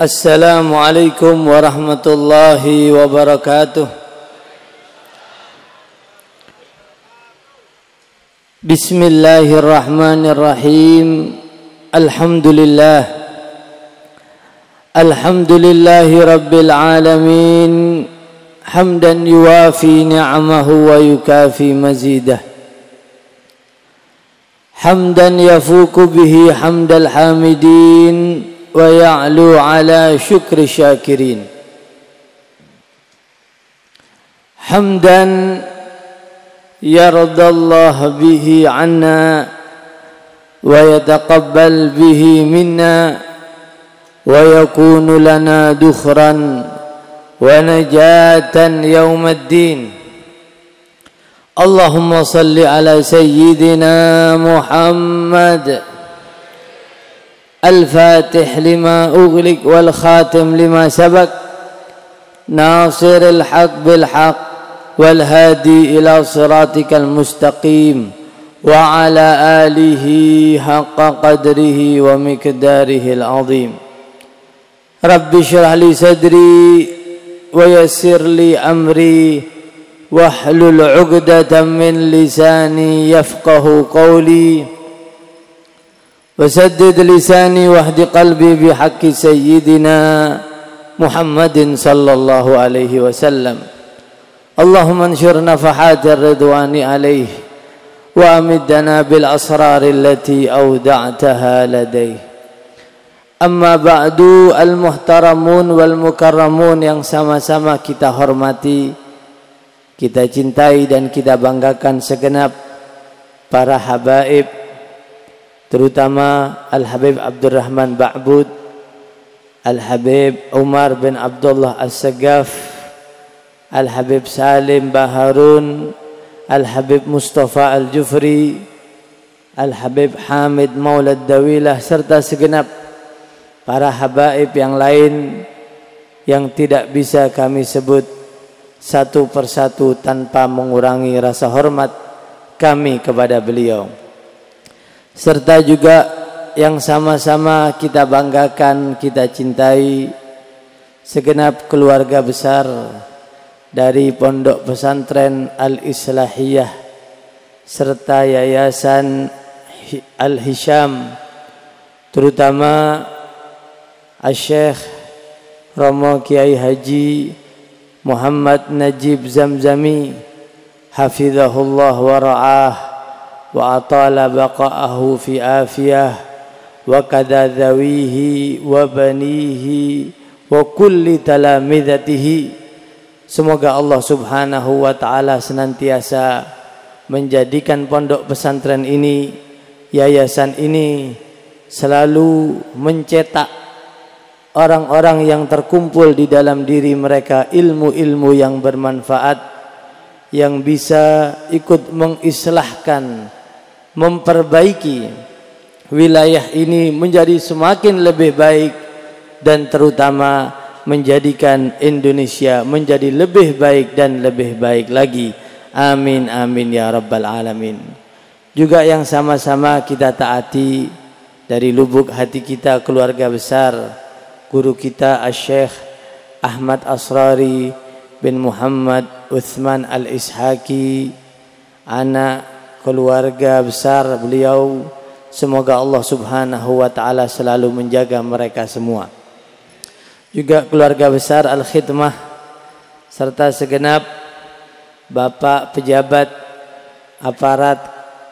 Assalamualaikum warahmatullahi wabarakatuh. Bismillahirrahmanirrahim. Alhamdulillah. Alhamdulillahi rabbil alamin. Hamdan yuwafi ni'amahu wa yukafi mazidah. Hamdan yafuku bihi hamdal hamidin wa ya'lu ala syukri syakirin. Hamdan yardallahu bihi anna wa yataqabbal bihi minna wa yakunu lana dukhran wa najatan yawmaddin. Allahumma salli ala sayyidina Muhammad الفاتح لما أغلق والخاتم لما سبق ناصر الحق بالحق والهادي إلى صراطك المستقيم وعلى آله حق قدره ومقداره العظيم. رب اشرح لي صدري ويسر لي أمري واحلل عقدة من لساني يفقه قولي وسدد لساني واهد قلبي بحق سيدنا محمد صلى الله عليه وسلم. اللهم انشر نفحات الرضوان عليه وأمدنا بالأسرار التي أودعتها لديه. Amma ba'du, al-muhtaramun wal-mukarramun yang sama-sama kita hormati, kita cintai dan kita banggakan segenap para habaib, terutama Al-Habib Abdurrahman Ba'bud, Al-Habib Umar bin Abdullah As-Sagaf, Al-Habib Salim Baharun, Al-Habib Mustafa Al-Jufri, Al-Habib Hamid Maulad Dawilah, serta segenap para habaib yang lain yang tidak bisa kami sebut satu persatu tanpa mengurangi rasa hormat kami kepada beliau. Serta juga yang sama-sama kita banggakan, kita cintai, segenap keluarga besar dari Pondok Pesantren Al-Islahiyah serta Yayasan Al-Hisham, terutama Al-Syekh Romo Kiai Haji Muhammad Najib Zamzami hafizahullah wa ra'ah wa atala baqa'ahu fi afiyah wa kadadzawihi wa banihi wa kulli talamidatihi. Semoga Allah subhanahu wa ta'ala senantiasa menjadikan pondok pesantren ini, yayasan ini selalu mencetak orang-orang yang terkumpul di dalam diri mereka ilmu-ilmu yang bermanfaat, yang bisa ikut mengislahkan, memperbaiki wilayah ini menjadi semakin lebih baik, dan terutama menjadikan Indonesia menjadi lebih baik dan lebih baik lagi. Amin amin ya rabbal alamin. Juga yang sama-sama kita taati dari lubuk hati kita, keluarga besar guru kita Al-Syekh Ahmad Asrari bin Muhammad Uthman Al-Ishaqi, anak keluarga besar beliau. Semoga Allah subhanahu wa ta'ala selalu menjaga mereka semua. Juga keluarga besar Al-Khidmah serta segenap bapak pejabat aparat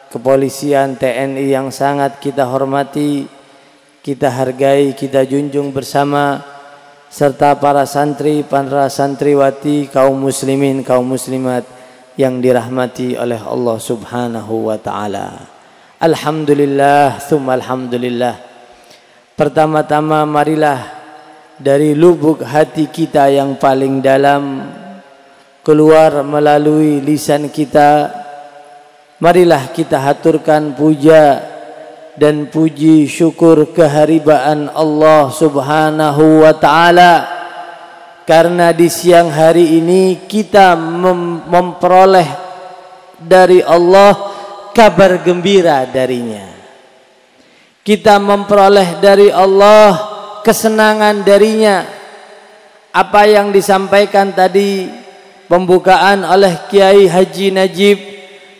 kepolisian TNI yang sangat kita hormati, kita hargai, kita junjung bersama, serta para santri, para santriwati, kaum muslimin, kaum muslimat yang dirahmati oleh Allah subhanahu wa ta'ala. Alhamdulillah, thumma alhamdulillah. Pertama-tama marilah dari lubuk hati kita yang paling dalam, keluar melalui lisan kita, marilah kita haturkan puja dan puji syukur keharibaan Allah subhanahu wa ta'ala, karena di siang hari ini kita memperoleh dari Allah kabar gembira darinya. Kita memperoleh dari Allah kesenangan darinya. Apa yang disampaikan tadi pembukaan oleh Kiai Haji Najib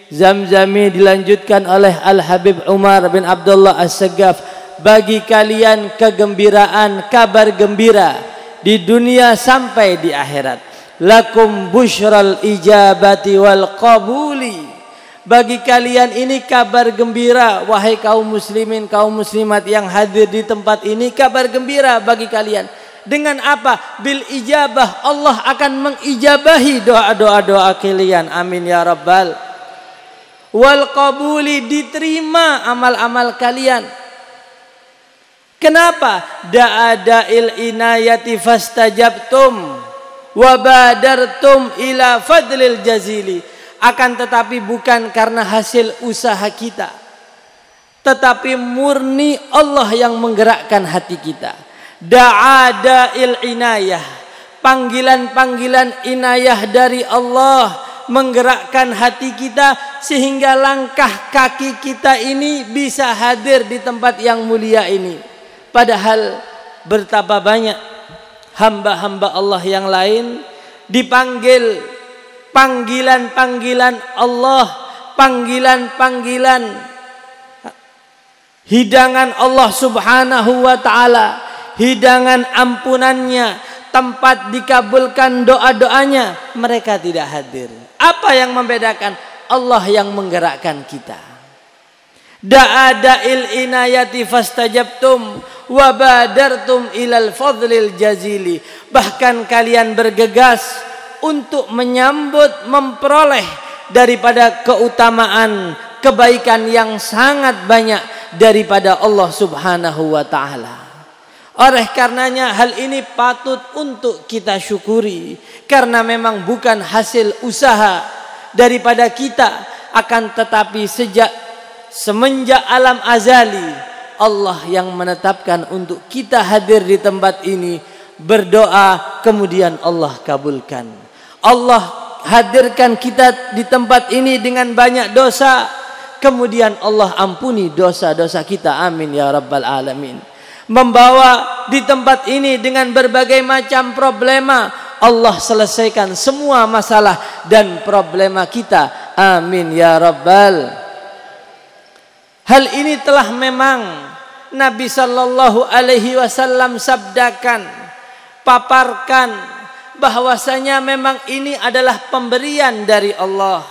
Zamzami dilanjutkan oleh Al-Habib Umar bin Abdullah As-Saggaf, bagi kalian kegembiraan, kabar gembira di dunia sampai di akhirat. Lakum busyral ijabati wal qabuli, bagi kalian ini kabar gembira, wahai kaum muslimin kaum muslimat yang hadir di tempat ini, kabar gembira bagi kalian. Dengan apa? Bil ijabah, Allah akan mengijabahi doa-doa kalian, amin ya rabbal. Wal qabuli, diterima amal-amal kalian. Kenapa? Da'ada'il inayati fastajabtum wa badartum ila fadlil jazili. Akan tetapi bukan karena hasil usaha kita, tetapi murni Allah yang menggerakkan hati kita. Da'ada'il inayah, panggilan-panggilan inayah dari Allah menggerakkan hati kita sehingga langkah kaki kita ini bisa hadir di tempat yang mulia ini. Padahal betapa banyak hamba-hamba Allah yang lain dipanggil panggilan-panggilan Allah, panggilan-panggilan hidangan Allah Subhanahu wa ta'ala, hidangan ampunannya, tempat dikabulkan doa-doanya, mereka tidak hadir. Apa yang membedakan? Allah yang menggerakkan kita. Da'ada'il inayati fastajabtum wa badartum ilal fadlil jazili. Bahkan kalian bergegas untuk menyambut, memperoleh daripada keutamaan, kebaikan yang sangat banyak daripada Allah Subhanahu wa ta'ala. Oleh karenanya hal ini patut untuk kita syukuri, karena memang bukan hasil usaha daripada kita, akan tetapi semenjak alam azali Allah yang menetapkan untuk kita hadir di tempat ini, berdoa kemudian Allah kabulkan. Allah hadirkan kita di tempat ini dengan banyak dosa, kemudian Allah ampuni dosa-dosa kita, amin ya rabbal alamin. Membawa di tempat ini dengan berbagai macam problema, Allah selesaikan semua masalah dan problema kita, amin ya rabbal. Hal ini telah memang Nabi sallallahu alaihi wasallam sabdakan, paparkan bahwasanya memang ini adalah pemberian dari Allah,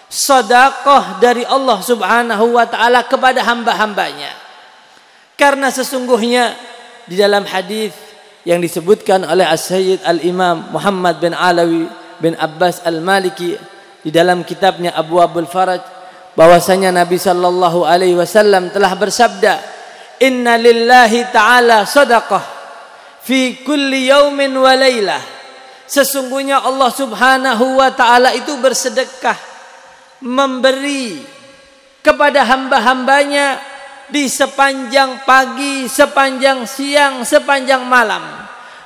sedekah dari Allah Subhanahu wa ta'ala kepada hamba-hambanya. Karena sesungguhnya di dalam hadis yang disebutkan oleh As-Sayyid Al-Imam Muhammad bin Alawi bin Abbas Al-Maliki di dalam kitabnya Abwabul Faraj, bahwasanya Nabi sallallahu alaihi wasallam telah bersabda, inna lillahi ta'ala sadaqah fi kulli yaumin wa laylah. Sesungguhnya Allah Subhanahu wa ta'ala itu bersedekah, memberi kepada hamba-hambanya di sepanjang pagi, sepanjang siang, sepanjang malam.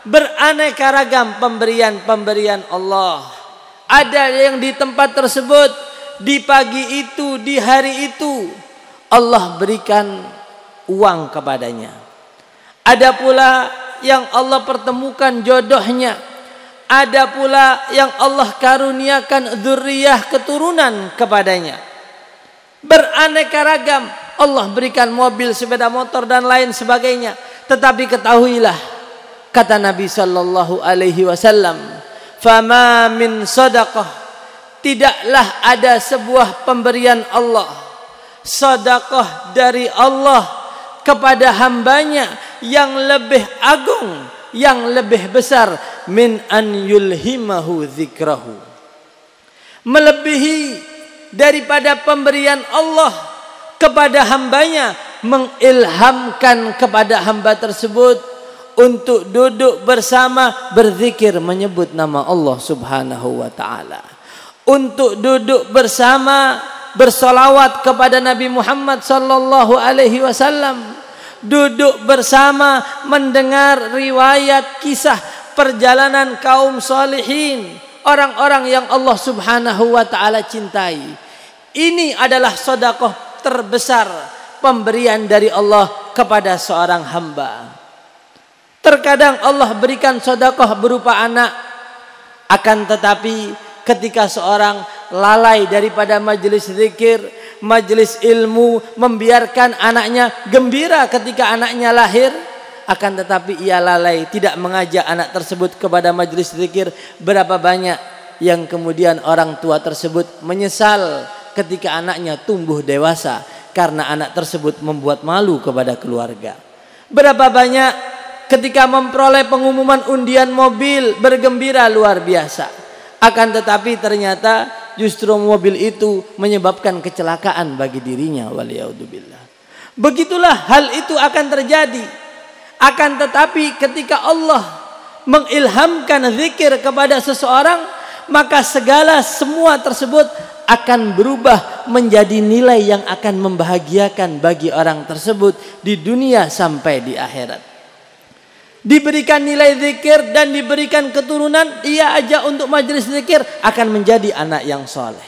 Beraneka ragam pemberian-pemberian Allah. Ada yang di tempat tersebut, di pagi itu, di hari itu Allah berikan uang kepadanya. Ada pula yang Allah pertemukan jodohnya. Ada pula yang Allah karuniakan dzurriyyah, keturunan kepadanya. Beraneka ragam. Allah berikan mobil, sepeda motor dan lain sebagainya. Tetapi ketahuilah, kata Nabi sallallahu alaihi wasallam, fama min sadaqah, tidaklah ada sebuah pemberian Allah, sedekah dari Allah kepada hambanya yang lebih agung, yang lebih besar, min an yulhimahu dzikrahu, melebihi daripada pemberian Allah kepada hambanya, mengilhamkan kepada hamba tersebut untuk duduk bersama berzikir menyebut nama Allah Subhanahu wa ta'ala, untuk duduk bersama bersolawat kepada Nabi Muhammad sallallahu alaihi wasallam, duduk bersama mendengar riwayat kisah perjalanan kaum salihin, orang-orang yang Allah Subhanahu wa ta'ala cintai. Ini adalah sedekah terbesar, pemberian dari Allah kepada seorang hamba. Terkadang Allah berikan sedekah berupa anak. Akan tetapi ketika seorang lalai daripada majelis zikir, majelis ilmu, membiarkan anaknya gembira ketika anaknya lahir, akan tetapi ia lalai tidak mengajak anak tersebut kepada majelis zikir, berapa banyak yang kemudian orang tua tersebut menyesal ketika anaknya tumbuh dewasa karena anak tersebut membuat malu kepada keluarga. Berapa banyak ketika memperoleh pengumuman undian mobil bergembira luar biasa, akan tetapi ternyata justru mobil itu menyebabkan kecelakaan bagi dirinya, waliyadzubillah. Begitulah hal itu akan terjadi. Akan tetapi ketika Allah mengilhamkan zikir kepada seseorang, maka semua tersebut akan berubah menjadi nilai yang akan membahagiakan bagi orang tersebut di dunia sampai di akhirat. Diberikan nilai zikir dan diberikan keturunan, ia ajak untuk majelis zikir, akan menjadi anak yang soleh.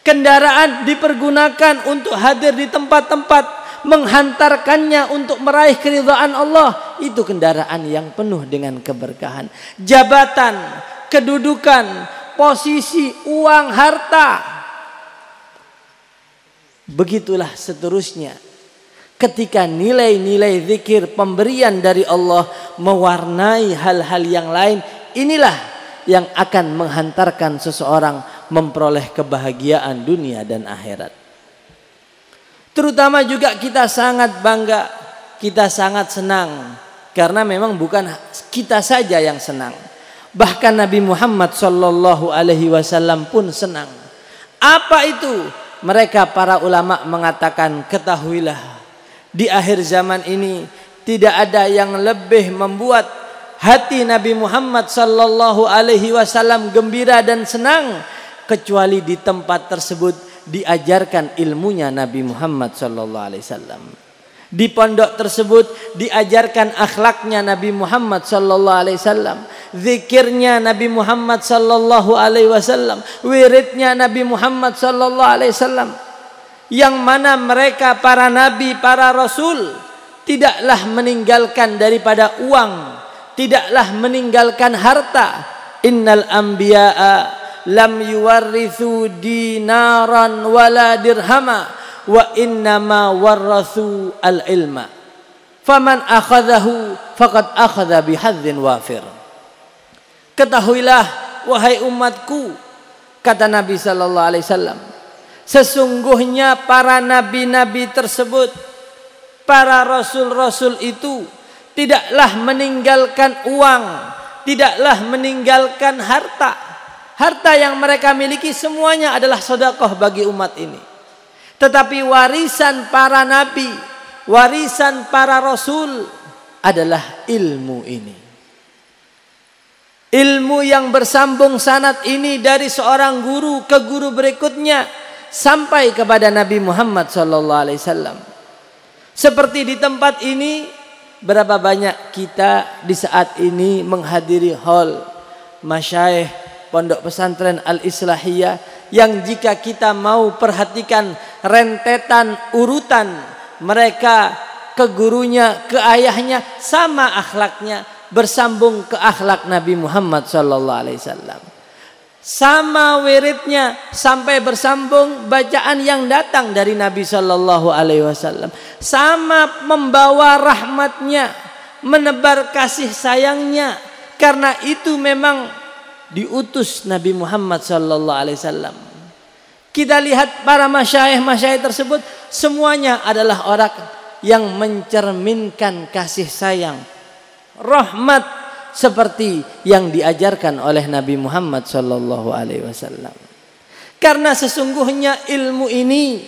Kendaraan dipergunakan untuk hadir di tempat-tempat, menghantarkannya untuk meraih keridhaan Allah, itu kendaraan yang penuh dengan keberkahan. Jabatan, kedudukan, posisi, uang, harta, begitulah seterusnya. Ketika nilai-nilai zikir pemberian dari Allah mewarnai hal-hal yang lain, inilah yang akan menghantarkan seseorang memperoleh kebahagiaan dunia dan akhirat. Terutama juga kita sangat bangga, kita sangat senang, karena memang bukan kita saja yang senang. Bahkan Nabi Muhammad SAW pun senang. Apa itu? Mereka para ulama mengatakan, ketahuilah, di akhir zaman ini tidak ada yang lebih membuat hati Nabi Muhammad SAW gembira dan senang kecuali di tempat tersebut diajarkan ilmunya Nabi Muhammad SAW. Di pondok tersebut diajarkan akhlaknya Nabi Muhammad SAW, zikirnya Nabi Muhammad SAW, wiridnya Nabi Muhammad SAW, yang mana mereka para nabi, para rasul tidaklah meninggalkan daripada uang, tidaklah meninggalkan harta. Innal anbiya'a lam yuwarrithu dinaran wala dirhama wa innama warrathu al-ilma faman akhadhahu faqad akhadha bihadzin wafir. Ketahuilah wahai umatku, kata Nabi sallallahu alaihi wasallam, sesungguhnya para nabi-nabi tersebut, para rasul-rasul itu tidaklah meninggalkan uang, tidaklah meninggalkan harta. Harta yang mereka miliki semuanya adalah sedekah bagi umat ini. Tetapi warisan para nabi, warisan para rasul adalah ilmu ini. Ilmu yang bersambung sanad ini dari seorang guru ke guru berikutnya sampai kepada Nabi Muhammad SAW. Seperti di tempat ini, berapa banyak kita di saat ini menghadiri hall masyayikh Pondok Pesantren Al-Islahiyah, yang jika kita mau perhatikan rentetan urutan mereka ke gurunya, ke ayahnya, sama akhlaknya, bersambung ke akhlak Nabi Muhammad SAW. Sama wiridnya sampai bersambung bacaan yang datang dari Nabi SAW. Sama membawa rahmatnya, menebar kasih sayangnya, karena itu memang diutus Nabi Muhammad SAW. Kita lihat para masyayikh tersebut semuanya adalah orang yang mencerminkan kasih sayang, rahmat seperti yang diajarkan oleh Nabi Muhammad SAW. Karena sesungguhnya ilmu ini,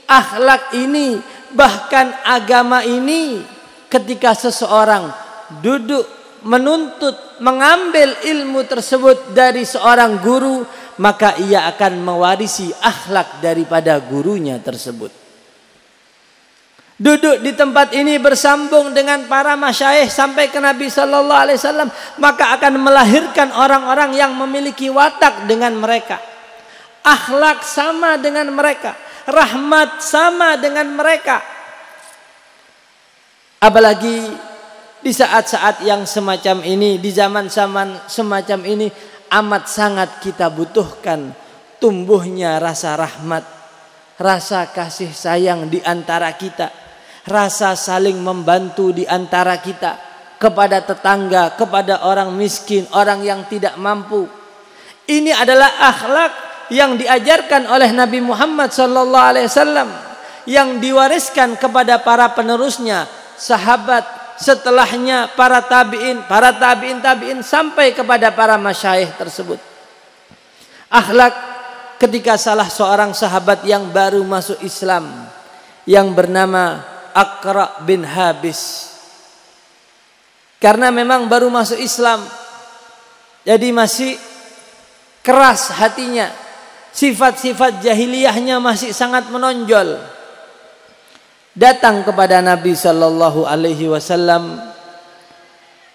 akhlak ini, bahkan agama ini, ketika seseorang duduk menuntut, mengambil ilmu tersebut dari seorang guru, maka ia akan mewarisi akhlak daripada gurunya tersebut. Duduk di tempat ini bersambung dengan para masyayikh sampai ke Nabi sallallahu alaihi wasallam, maka akan melahirkan orang-orang yang memiliki watak dengan mereka, akhlak sama dengan mereka, rahmat sama dengan mereka. Apalagi di saat-saat yang semacam ini, di zaman-zaman semacam ini, amat sangat kita butuhkan tumbuhnya rasa rahmat, rasa kasih sayang di antara kita, rasa saling membantu di antara kita, kepada tetangga, kepada orang miskin, orang yang tidak mampu. Ini adalah akhlak yang diajarkan oleh Nabi Muhammad SAW, yang diwariskan kepada para penerusnya, sahabat, setelahnya para tabi'in, para tabi'in sampai kepada para masyayikh tersebut. Akhlak ketika salah seorang sahabat yang baru masuk Islam, yang bernama Aqra bin Habis, karena memang baru masuk Islam, jadi masih keras hatinya, sifat-sifat jahiliyahnya masih sangat menonjol. Datang kepada Nabi Shallallahu Alaihi Wasallam,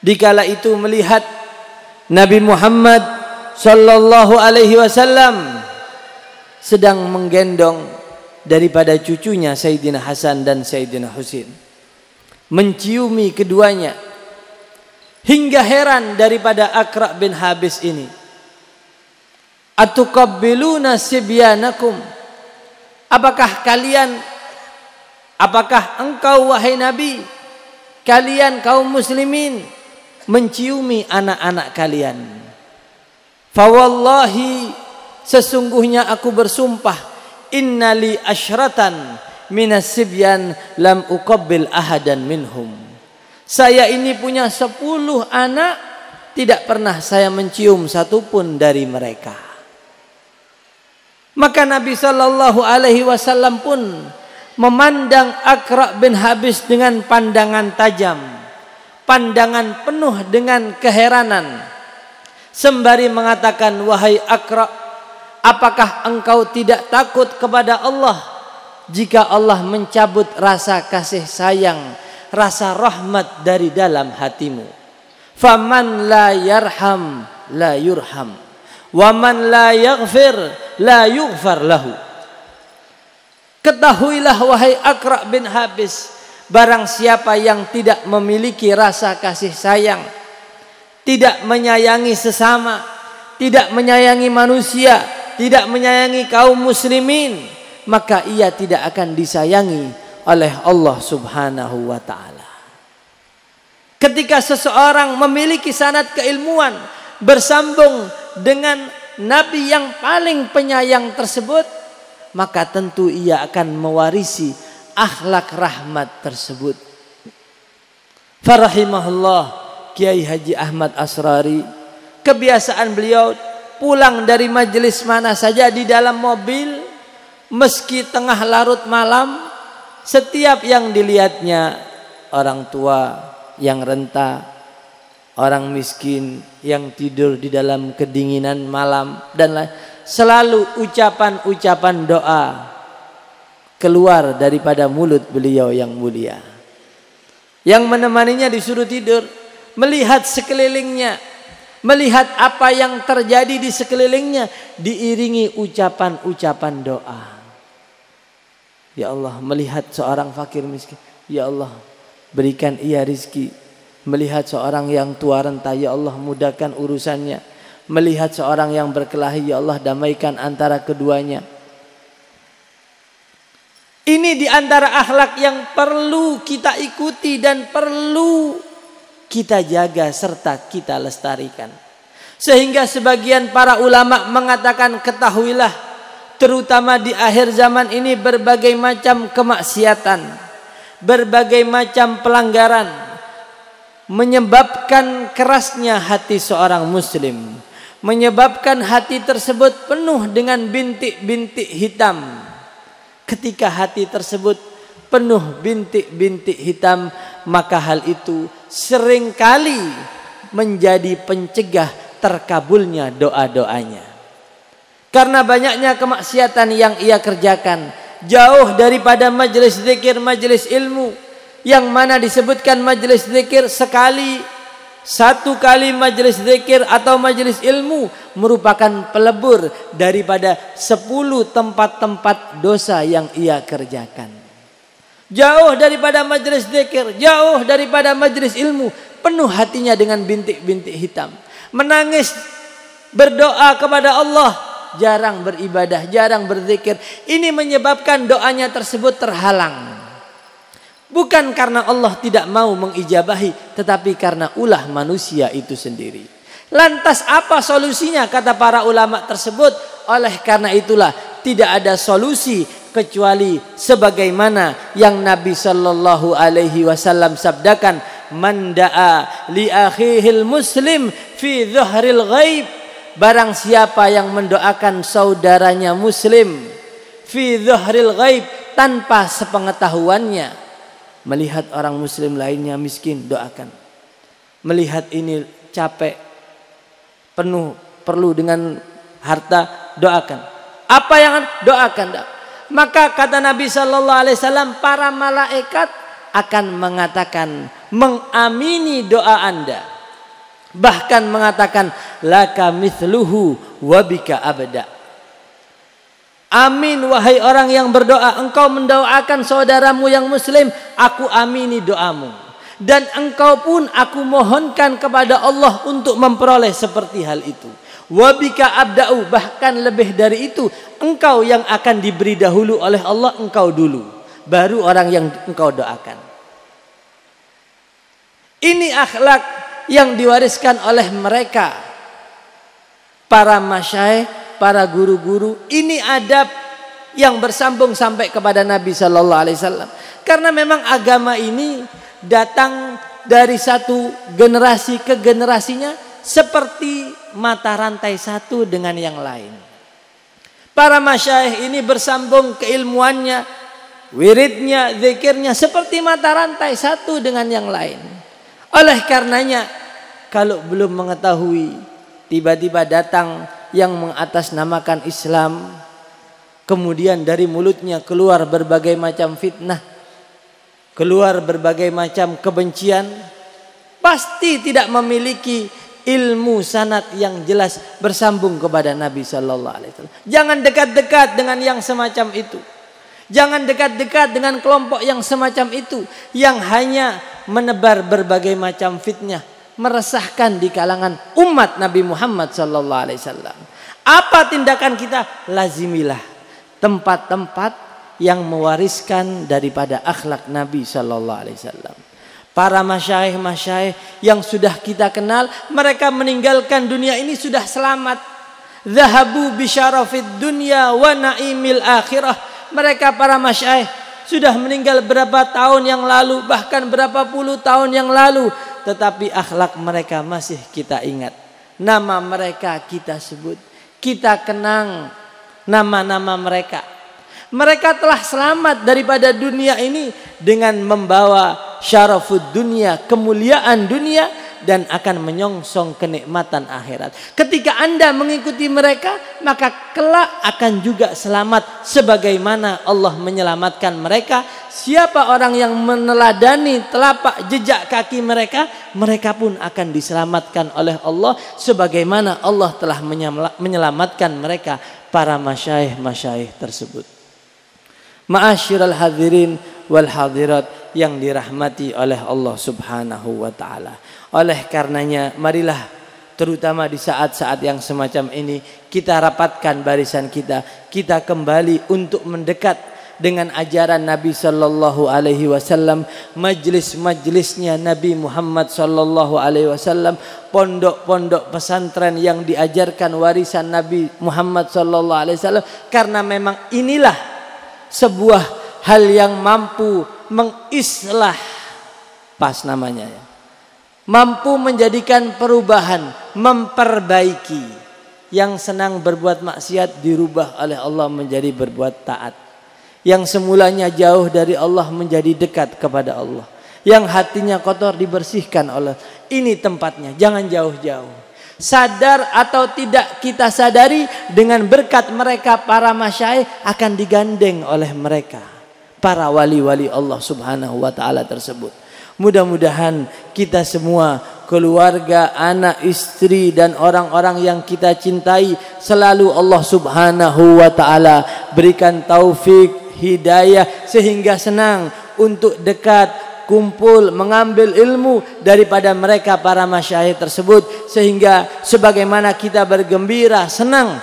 dikala itu melihat Nabi Muhammad Shallallahu Alaihi Wasallam sedang menggendong daripada cucunya Sayyidina Hasan dan Sayyidina Husain, menciumi keduanya, hingga heran daripada Aqra bin Habis ini. Atuqabbiluna sibyanakum, apakah engkau wahai Nabi, kalian kaum muslimin menciumi anak-anak kalian? Fawallahi, sesungguhnya aku bersumpah, innali asyratan minas sibyan lam uqabbil ahadan minhum. Saya ini punya 10 anak, tidak pernah saya mencium satupun dari mereka. Maka Nabi Shallallahu Alaihi Wasallam pun memandang Aqra bin Habis dengan pandangan tajam, pandangan penuh dengan keheranan, sembari mengatakan, wahai Aqra, apakah engkau tidak takut kepada Allah jika Allah mencabut rasa kasih sayang, rasa rahmat dari dalam hatimu? Faman la yarham la yurham, wa man la yaghfir la yughfar lahu. Ketahuilah wahai Aqra bin Habis, barang siapa yang tidak memiliki rasa kasih sayang, tidak menyayangi sesama, tidak menyayangi manusia, tidak menyayangi kaum muslimin, maka ia tidak akan disayangi oleh Allah Subhanahu wa ta'ala. Ketika seseorang memiliki sanad keilmuan, bersambung dengan Nabi yang paling penyayang tersebut, maka tentu ia akan mewarisi akhlak rahmat tersebut. Farahimahullah Kiai Haji Ahmad Asrari, kebiasaan beliau pulang dari majelis mana saja di dalam mobil, meski tengah larut malam, setiap yang dilihatnya orang tua yang renta, orang miskin yang tidur di dalam kedinginan malam, dan selalu ucapan-ucapan doa keluar daripada mulut beliau yang mulia. Yang menemaninya disuruh tidur, melihat sekelilingnya, melihat apa yang terjadi di sekelilingnya, diiringi ucapan-ucapan doa. Ya Allah, melihat seorang fakir miskin, ya Allah berikan ia rizki. Melihat seorang yang tua renta, ya Allah mudahkan urusannya. Melihat seorang yang berkelahi, ya Allah damaikan antara keduanya. Ini di antara akhlak yang perlu kita ikuti dan perlu kita jaga serta kita lestarikan. Sehingga sebagian para ulama mengatakan, ketahuilah, terutama di akhir zaman ini berbagai macam kemaksiatan, berbagai macam pelanggaran menyebabkan kerasnya hati seorang muslim, menyebabkan hati tersebut penuh dengan bintik-bintik hitam. Ketika hati tersebut penuh bintik-bintik hitam, maka hal itu seringkali menjadi pencegah terkabulnya doa-doanya. Karena banyaknya kemaksiatan yang ia kerjakan, jauh daripada majelis zikir, majelis ilmu, yang mana disebutkan majelis zikir sekali, satu kali majelis zikir atau majelis ilmu merupakan pelebur daripada 10 tempat-tempat dosa yang ia kerjakan. jauh daripada majelis zikir, jauh daripada majelis ilmu, penuh hatinya dengan bintik-bintik hitam. Menangis, berdoa kepada Allah, jarang beribadah, jarang berzikir. Ini menyebabkan doanya tersebut terhalang. Bukan karena Allah tidak mau mengijabahi, tetapi karena ulah manusia itu sendiri. Lantas apa solusinya, kata para ulama tersebut? Oleh karena itulah tidak ada solusi kecuali sebagaimana yang Nabi sallallahu alaihi wasallam sabdakan, man da'a li akhihil muslim fi dhahril ghaib. Barang siapa yang mendoakan saudaranya muslim fi dhahril ghaib, tanpa sepengetahuannya. Melihat orang muslim lainnya miskin, doakan. Melihat ini capek, penuh perlu dengan harta, doakan. Apa yang doakan? Maka kata Nabi sallallahu alaihi wasallam, para malaikat akan mengatakan, mengamini doa Anda. Bahkan mengatakan, laka mithluhu wa bika abada. Amin wahai orang yang berdoa, engkau mendoakan saudaramu yang muslim, aku amini doamu. Dan engkau pun aku mohonkan kepada Allah untuk memperoleh seperti hal itu. Wabika abda'u, bahkan lebih dari itu, engkau yang akan diberi dahulu oleh Allah, engkau dulu, baru orang yang engkau doakan. Ini akhlak yang diwariskan oleh mereka, para masyayikh, para guru-guru. Ini adab yang bersambung sampai kepada Nabi sallallahu alaihi wasallam. Karena memang agama ini datang dari satu generasi ke generasinya seperti mata rantai satu dengan yang lain. Para masyayikh ini bersambung keilmuannya, wiridnya, zikirnya seperti mata rantai satu dengan yang lain. Oleh karenanya, kalau belum mengetahui, tiba-tiba datang yang mengatasnamakan Islam, kemudian dari mulutnya keluar berbagai macam fitnah, keluar berbagai macam kebencian, pasti tidak memiliki ilmu sanad yang jelas bersambung kepada Nabi sallallahu alaihi wasallam. Jangan dekat-dekat dengan yang semacam itu. Jangan dekat-dekat dengan kelompok yang semacam itu, yang hanya menebar berbagai macam fitnah, meresahkan di kalangan umat Nabi Muhammad sallallahu alaihi wasallam. Apa tindakan kita? Lazimilah tempat-tempat yang mewariskan daripada akhlak Nabi sallallahu alaihi wasallam. Para masyayikh yang sudah kita kenal, mereka meninggalkan dunia ini sudah selamat. Zahabu bi syarafid dunya wa naimil akhirah. Mereka para masyayikh sudah meninggal berapa tahun yang lalu, bahkan berapa puluh tahun yang lalu, tetapi akhlak mereka masih kita ingat. Nama mereka kita sebut, kita kenang nama-nama mereka. Mereka telah selamat daripada dunia ini dengan membawa syarafud dunia, kemuliaan dunia, dan akan menyongsong kenikmatan akhirat. Ketika Anda mengikuti mereka, maka kelak akan juga selamat sebagaimana Allah menyelamatkan mereka. Siapa orang yang meneladani telapak jejak kaki mereka, mereka pun akan diselamatkan oleh Allah sebagaimana Allah telah menyelamatkan mereka, para masyayikh tersebut. Ma'asyiral hadirin wal hadirat yang dirahmati oleh Allah Subhanahu wa taala. Oleh karenanya, marilah terutama di saat-saat yang semacam ini kita rapatkan barisan kita kembali untuk mendekat dengan ajaran Nabi sallallahu alaihi wasallam, majlis-majlisnya Nabi Muhammad sallallahu alaihi wasallam, pondok-pondok pesantren yang diajarkan warisan Nabi Muhammad sallallahu alaihi wasallam, karena memang inilah sebuah hal yang mampu mengislah, pas namanya ya, mampu menjadikan perubahan, memperbaiki. Yang senang berbuat maksiat dirubah oleh Allah menjadi berbuat taat. Yang semulanya jauh dari Allah menjadi dekat kepada Allah. Yang hatinya kotor dibersihkan oleh. Ini tempatnya, jangan jauh-jauh. Sadar atau tidak kita sadari, dengan berkat mereka para masyayikh akan digandeng oleh mereka, para wali-wali Allah Subhanahu wa taala tersebut. Mudah-mudahan kita semua, keluarga, anak, istri, dan orang-orang yang kita cintai, selalu Allah Subhanahu wa taala berikan taufik, hidayah, sehingga senang untuk dekat, kumpul, mengambil ilmu daripada mereka para masyayikh tersebut, sehingga sebagaimana kita bergembira, senang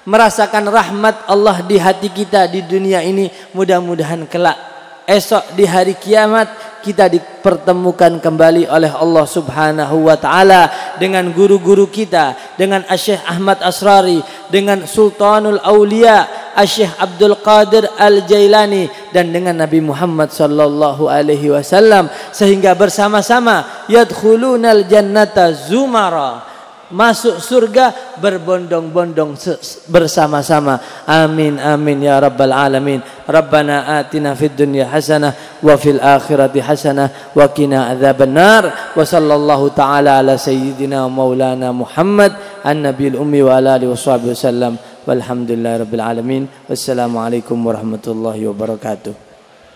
merasakan rahmat Allah di hati kita di dunia ini, mudah-mudahan kelak esok di hari kiamat kita dipertemukan kembali oleh Allah Subhanahu wa taala dengan guru-guru kita, dengan Syekh Ahmad Asrari, dengan Sultanul Aulia Syekh Abdul Qadir Al-Jailani, dan dengan Nabi Muhammad sallallahu alaihi wasallam, sehingga bersama-sama yadkhulunal jannata zumara, masuk surga berbondong-bondong bersama-sama. Amin amin ya rabbal alamin. Rabbana atina fid dunya hasanah wa fil akhirati hasanah wa qina adzabannar. Wa sallallahu taala ala sayyidina maulana Muhammad an-nabiyil ummi wa ala alihi washabbihi wasallam. Walhamdulillahi rabbil alamin. Wassalamu alaikum warahmatullahi wabarakatuh.